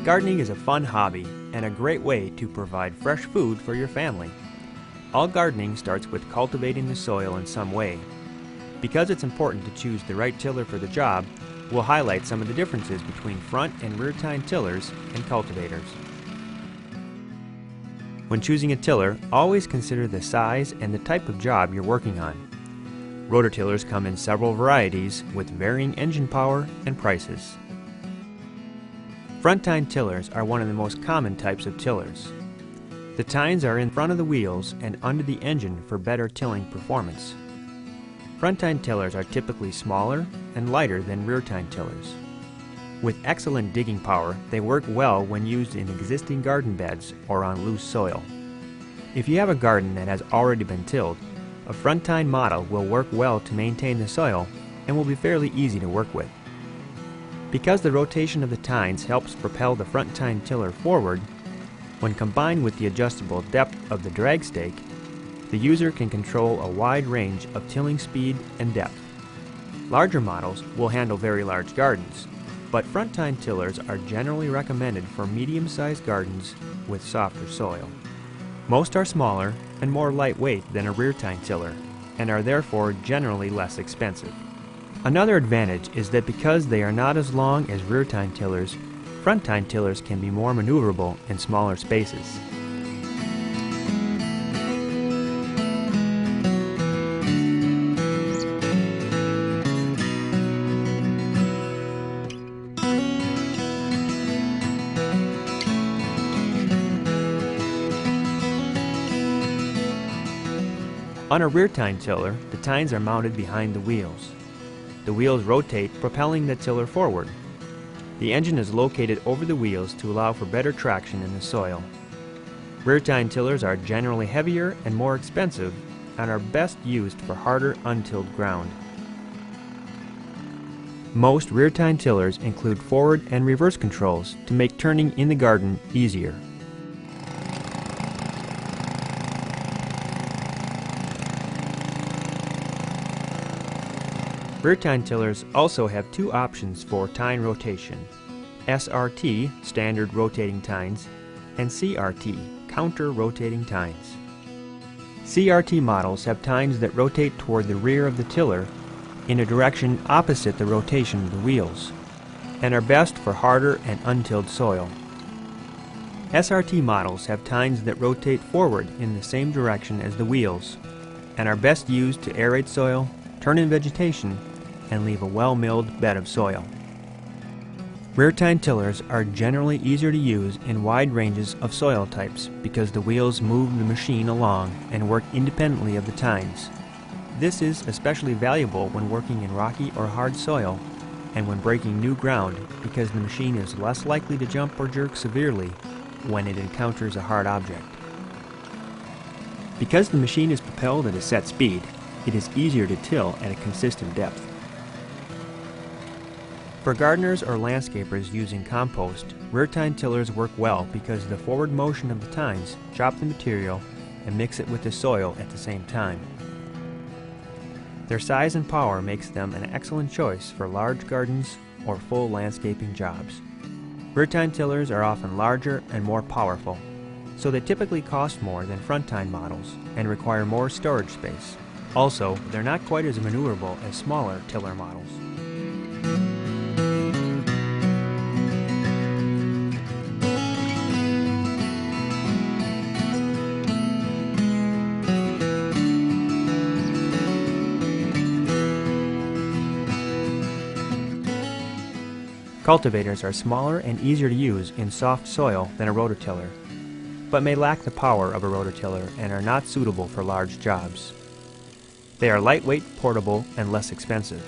Gardening is a fun hobby and a great way to provide fresh food for your family. All gardening starts with cultivating the soil in some way. Because it's important to choose the right tiller for the job, we'll highlight some of the differences between front and rear tine tillers and cultivators. When choosing a tiller, always consider the size and the type of job you're working on. Rototillers come in several varieties with varying engine power and prices. Front tine tillers are one of the most common types of tillers. The tines are in front of the wheels and under the engine for better tilling performance. Front tine tillers are typically smaller and lighter than rear tine tillers. With excellent digging power, they work well when used in existing garden beds or on loose soil. If you have a garden that has already been tilled, a front tine model will work well to maintain the soil and will be fairly easy to work with. Because the rotation of the tines helps propel the front tine tiller forward, when combined with the adjustable depth of the drag stake, the user can control a wide range of tilling speed and depth. Larger models will handle very large gardens, but front tine tillers are generally recommended for medium-sized gardens with softer soil. Most are smaller and more lightweight than a rear tine tiller, and are therefore generally less expensive. Another advantage is that because they are not as long as rear tine tillers, front tine tillers can be more maneuverable in smaller spaces. On a rear tine tiller, the tines are mounted behind the wheels. The wheels rotate, propelling the tiller forward. The engine is located over the wheels to allow for better traction in the soil. Rear tine tillers are generally heavier and more expensive and are best used for harder, untilled ground. Most rear tine tillers include forward and reverse controls to make turning in the garden easier. Rear tine tillers also have two options for tine rotation: SRT, standard rotating tines, and CRT, counter rotating tines. CRT models have tines that rotate toward the rear of the tiller in a direction opposite the rotation of the wheels, and are best for harder and untilled soil. SRT models have tines that rotate forward in the same direction as the wheels, and are best used to aerate soil, turn in vegetation, and leave a well-milled bed of soil. Rear tine tillers are generally easier to use in wide ranges of soil types because the wheels move the machine along and work independently of the tines. This is especially valuable when working in rocky or hard soil and when breaking new ground because the machine is less likely to jump or jerk severely when it encounters a hard object. Because the machine is propelled at a set speed, it is easier to till at a consistent depth. For gardeners or landscapers using compost, rear tine tillers work well because the forward motion of the tines chop the material and mix it with the soil at the same time. Their size and power makes them an excellent choice for large gardens or full landscaping jobs. Rear tine tillers are often larger and more powerful, so they typically cost more than front tine models and require more storage space. Also, they're not quite as maneuverable as smaller tiller models. Cultivators are smaller and easier to use in soft soil than a rototiller, but may lack the power of a rototiller and are not suitable for large jobs. They are lightweight, portable, and less expensive.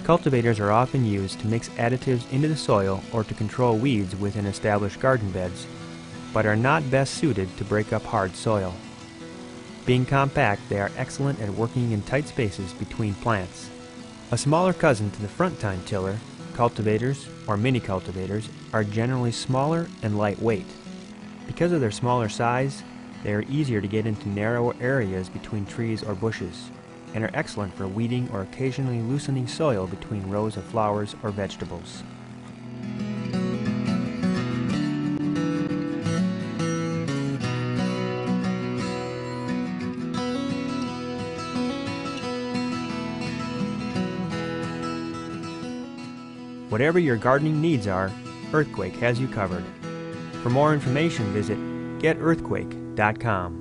Cultivators are often used to mix additives into the soil or to control weeds within established garden beds, but are not best suited to break up hard soil. Being compact, they are excellent at working in tight spaces between plants. A smaller cousin to the front tine tiller, cultivators or mini cultivators are generally smaller and lightweight. Because of their smaller size, they are easier to get into narrow areas between trees or bushes, and are excellent for weeding or occasionally loosening soil between rows of flowers or vegetables. Whatever your gardening needs are, Earthquake has you covered. For more information, visit getearthquake.com.